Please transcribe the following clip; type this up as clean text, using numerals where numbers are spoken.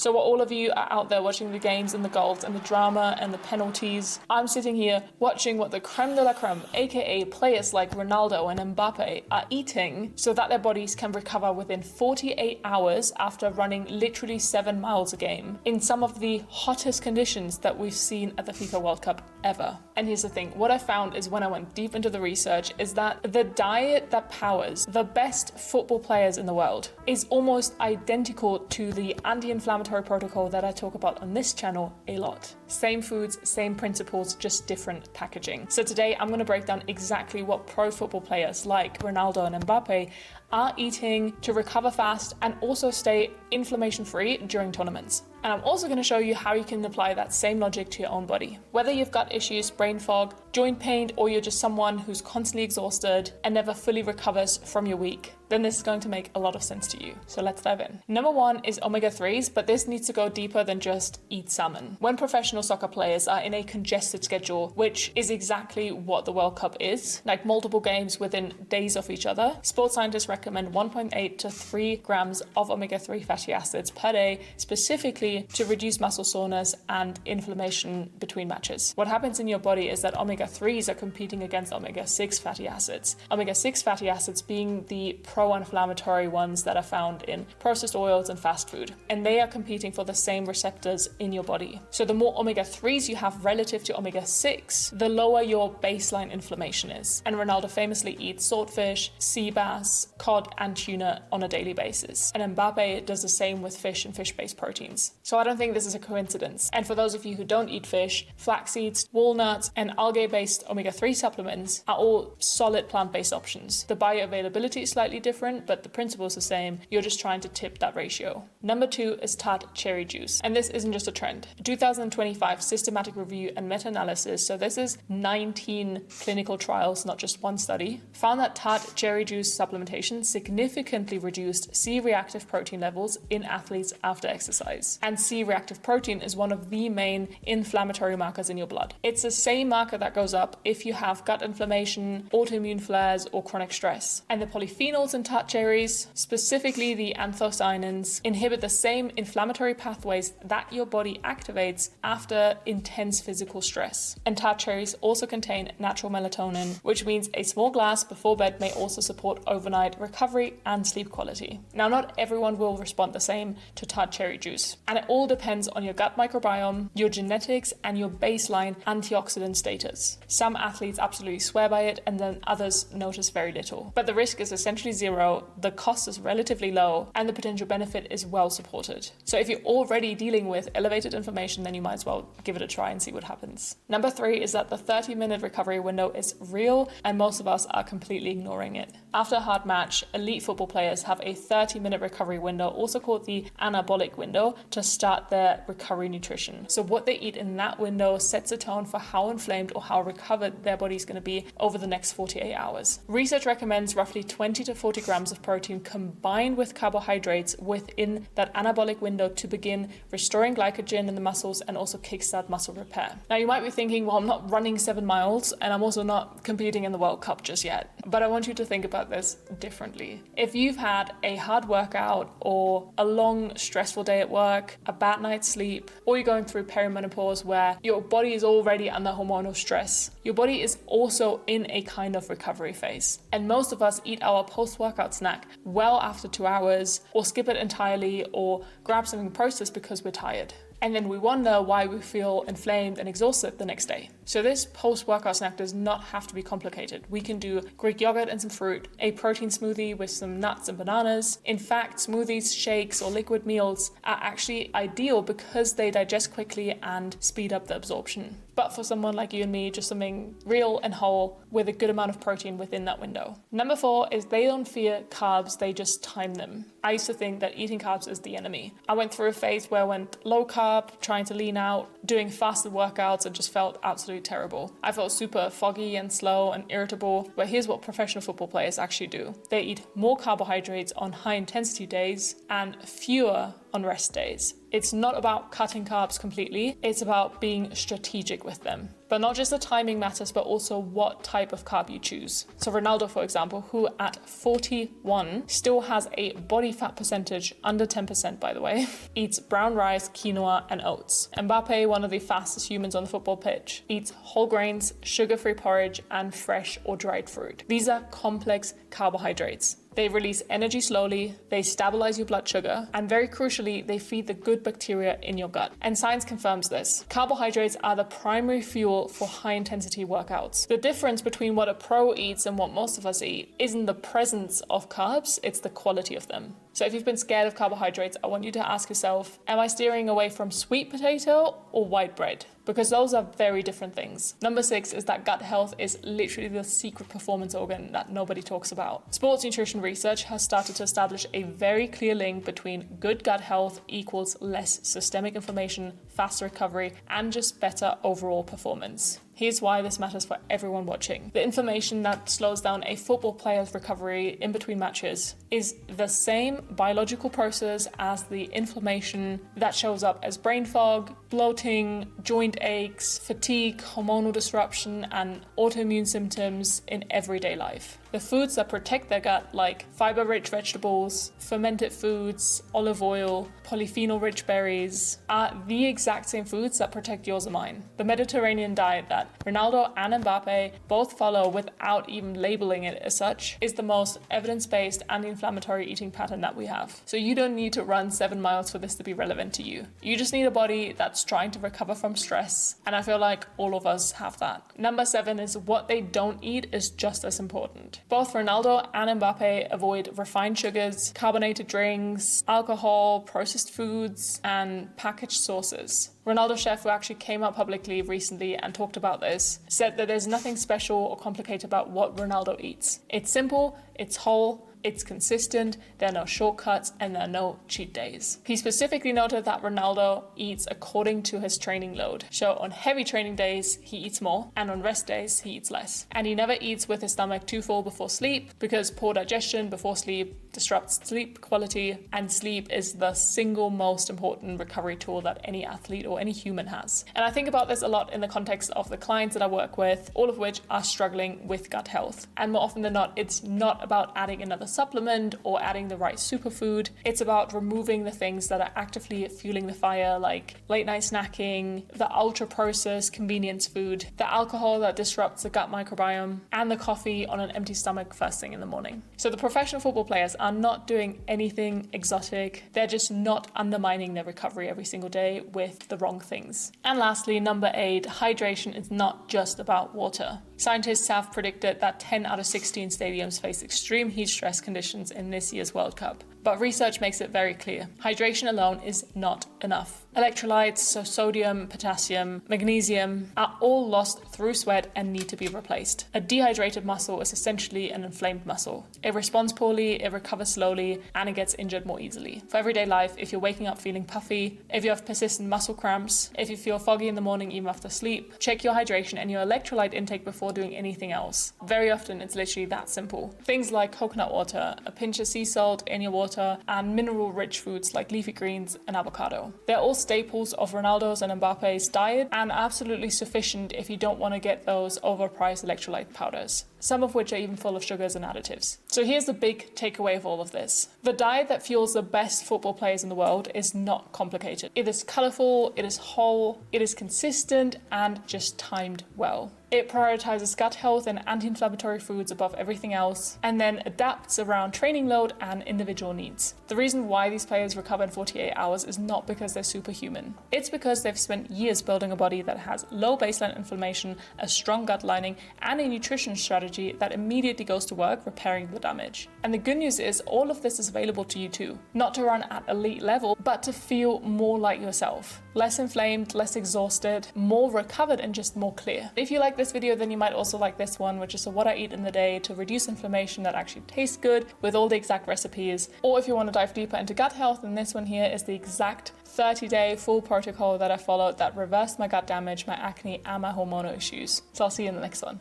So while all of you are out there watching the games and the goals and the drama and the penalties, I'm sitting here watching what the creme de la creme, aka players like Ronaldo and Mbappé, are eating so that their bodies can recover within 48 hours after running literally 7 miles a game in some of the hottest conditions that we've seen at the FIFA World Cup ever. And here's the thing, what I found is when I went deep into the research is that the diet that powers the best football players in the world is almost identical to the anti-inflammatory protocol that I talk about on this channel a lot. Same foods, same principles, just different packaging. So today I'm going to break down exactly what pro football players like Ronaldo and Mbappé are eating to recover fast and also stay inflammation-free during tournaments. And I'm also going to show you how you can apply that same logic to your own body. Whether you've got issues, brain fog, joint pain, or you're just someone who's constantly exhausted and never fully recovers from your week, then this is going to make a lot of sense to you. So let's dive in. Number one is omega-3s, but this needs to go deeper than just eat salmon. When professional soccer players are in a congested schedule, which is exactly what the World Cup is, like multiple games within days of each other, sports scientists recommend 1.8 to 3 grams of omega-3 fatty acids per day, specifically to reduce muscle soreness and inflammation between matches. What happens in your body is that omega-3s are competing against omega-6 fatty acids. Omega-6 fatty acids being the pro-inflammatory ones that are found in processed oils and fast food. And they are competing for the same receptors in your body. So the more omega-3s you have relative to omega-6, the lower your baseline inflammation is. And Ronaldo famously eats swordfish, sea bass, cod, and tuna on a daily basis. And Mbappé does the same with fish and fish-based proteins. So I don't think this is a coincidence. And for those of you who don't eat fish, flax seeds, walnuts, and algae-based omega-3 supplements are all solid plant-based options. The bioavailability is slightly different, but the principle is the same. You're just trying to tip that ratio. Number two is Tart cherry juice. And this isn't just a trend. A 2025 systematic review and meta-analysis, so this is 19 clinical trials, not just one study, found that Tart cherry juice supplementation significantly reduced C-reactive protein levels in athletes after exercise. And C-reactive protein is one of the main inflammatory markers in your blood. It's the same marker that goes up if you have gut inflammation, autoimmune flares, or chronic stress. And the polyphenols in Tart cherries, specifically the anthocyanins, inhibit the same inflammatory pathways that your body activates after intense physical stress. And Tart cherries also contain natural melatonin, which means a small glass before bed may also support overnight recovery and sleep quality. Now, not everyone will respond the same to Tart cherry juice, and it all depends on your gut microbiome, your genetics, and your baseline antioxidant status. Some athletes absolutely swear by it, and then others notice very little. But the risk is essentially zero, the cost is relatively low, and the potential benefit is well supported. So if you're already dealing with elevated inflammation, then you might as well give it a try and see what happens. Number three is that the 30-minute recovery window is real, and most of us are completely ignoring it. After a hard match, elite football players have a 30-minute recovery window, also called the anabolic window, to start their recovery nutrition. So what they eat in that window sets a tone for how inflamed or how recovered their body is going to be over the next 48 hours. Research recommends roughly 20 to 40 grams of protein combined with carbohydrates within that anabolic window to begin restoring glycogen in the muscles and also kickstart muscle repair. Now you might be thinking, well, I'm not running 7 miles and I'm also not competing in the World Cup just yet. But I want you to think about this differently. If you've had a hard workout or a long stressful day at work, a bad night's sleep, or you're going through perimenopause where your body is already under hormonal stress, your body is also in a kind of recovery phase. And most of us eat our post-workout snack well after 2 hours, or skip it entirely, or grab something processed because we're tired. And then we wonder why we feel inflamed and exhausted the next day. So this post-workout snack does not have to be complicated. We can do Greek yogurt and some fruit, a protein smoothie with some nuts and bananas. In fact, smoothies, shakes, or liquid meals are actually ideal because they digest quickly and speed up the absorption. But for someone like you and me, just something real and whole with a good amount of protein within that window. Number four is they don't fear carbs, they just time them. I used to think that eating carbs is the enemy. I went through a phase where I went low carb, trying to lean out, doing fasted workouts, and just felt absolutely terrible. I felt super foggy and slow and irritable, but here's what professional football players actually do. They eat more carbohydrates on high intensity days and fewer on rest days. It's not about cutting carbs completely, it's about being strategic with them. But not just the timing matters, but also what type of carb you choose. So Ronaldo, for example, who at 41 still has a body fat percentage under 10%, by the way, eats brown rice, quinoa, and oats. Mbappé, one of the fastest humans on the football pitch, eats whole grains, sugar-free porridge, and fresh or dried fruit. These are complex carbohydrates. They release energy slowly, they stabilize your blood sugar, and very crucially, they feed the good bacteria in your gut. And science confirms this. Carbohydrates are the primary fuel for high-intensity workouts. The difference between what a pro eats and what most of us eat isn't the presence of carbs, it's the quality of them. So if you've been scared of carbohydrates, I want you to ask yourself, am I steering away from sweet potato or white bread? Because those are very different things. Number 6 is that gut health is literally the secret performance organ that nobody talks about. Sports nutrition research has started to establish a very clear link between good gut health equals less systemic inflammation, faster recovery, and just better overall performance. Here's why this matters for everyone watching. The inflammation that slows down a football player's recovery in between matches is the same biological process as the inflammation that shows up as brain fog, bloating, joint aches, fatigue, hormonal disruption, and autoimmune symptoms in everyday life. The foods that protect their gut, like fiber-rich vegetables, fermented foods, olive oil, polyphenol-rich berries, are the exact same foods that protect yours and mine. The Mediterranean diet that Ronaldo and Mbappé both follow without even labeling it as such is the most evidence-based anti-inflammatory eating pattern that we have. So you don't need to run 7 miles for this to be relevant to you. You just need a body that's trying to recover from stress, and I feel like all of us have that. Number 7 is what they don't eat is just as important. Both Ronaldo and Mbappé avoid refined sugars, carbonated drinks, alcohol, processed foods, and packaged sauces. Ronaldo chef, who actually came out publicly recently and talked about this, said that there's nothing special or complicated about what Ronaldo eats. It's simple, it's whole, it's consistent, there are no shortcuts, and there are no cheat days. He specifically noted that Ronaldo eats according to his training load. So on heavy training days, he eats more, and on rest days, he eats less. And he never eats with his stomach too full before sleep, because poor digestion before sleep disrupts sleep quality, and sleep is the single most important recovery tool that any athlete or any human has. And I think about this a lot in the context of the clients that I work with, all of which are struggling with gut health. And more often than not, it's not about adding another supplement or adding the right superfood. It's about removing the things that are actively fueling the fire, like late night snacking, the ultra processed convenience food, the alcohol that disrupts the gut microbiome, and the coffee on an empty stomach first thing in the morning. So the professional football players are not doing anything exotic. They're just not undermining their recovery every single day with the wrong things. And lastly, number 8, hydration is not just about water. Scientists have predicted that 10 out of 16 stadiums face extreme heat stress conditions in this year's World Cup. But research makes it very clear. Hydration alone is not enough. Electrolytes, so sodium, potassium, magnesium, are all lost through sweat and need to be replaced. A dehydrated muscle is essentially an inflamed muscle. It responds poorly, it recovers slowly, and it gets injured more easily. For everyday life, if you're waking up feeling puffy, if you have persistent muscle cramps, if you feel foggy in the morning even after sleep, check your hydration and your electrolyte intake before doing anything else. Very often, it's literally that simple. Things like coconut water, a pinch of sea salt in your water, and mineral-rich foods like leafy greens and avocado. They're all staples of Ronaldo's and Mbappe's diet and absolutely sufficient if you don't want to get those overpriced electrolyte powders, some of which are even full of sugars and additives. So here's the big takeaway of all of this. The diet that fuels the best football players in the world is not complicated. It is colorful, it is whole, it is consistent, and just timed well. It prioritizes gut health and anti-inflammatory foods above everything else, and then adapts around training load and individual needs. The reason why these players recover in 48 hours is not because they're superhuman. It's because they've spent years building a body that has low baseline inflammation, a strong gut lining, and a nutrition strategy that immediately goes to work repairing the damage. And the good news is all of this is available to you too. Not to run at elite level, but to feel more like yourself. Less inflamed, less exhausted, more recovered, and just more clear. If you like this video, then you might also like this one, which is a what I eat in the day to reduce inflammation that actually tastes good with all the exact recipes. Or if you want to dive deeper into gut health, then this one here is the exact 30-day full protocol that I followed that reversed my gut damage, my acne, and my hormonal issues. So I'll see you in the next one.